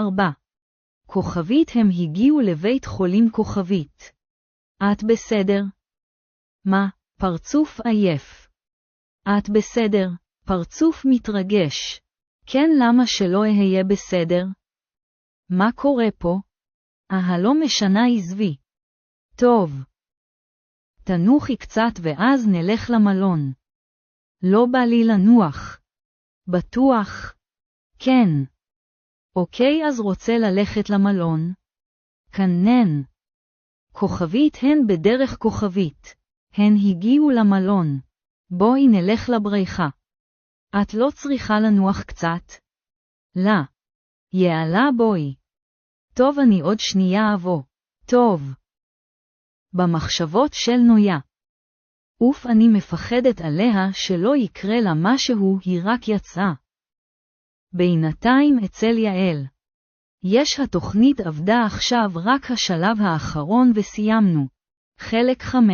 4. כוכבית הם הגיעו לבית חולים כוכבית. את בסדר? מה? פרצוף עייף. את בסדר? פרצוף מתרגש. כן, למה שלא אהיה בסדר? מה קורה פה? לא משנה, עזבי. טוב. תנוחי קצת ואז נלך למלון. לא בא לי לנוח. בטוח? כן. אוקיי, אז רוצה ללכת למלון? כנן. כוכבית הן בדרך כוכבית. הן הגיעו למלון. בואי נלך לבריכה. את לא צריכה לנוח קצת? לא. יאללה בואי. טוב, אני עוד שנייה אבוא. טוב. במחשבות של נויה. אוף, אני מפחדת עליה שלא יקרה לה משהו, היא רק יצאה. בינתיים אצל יעל. התוכנית עבדה עכשיו רק השלב האחרון וסיימנו. חלק 5.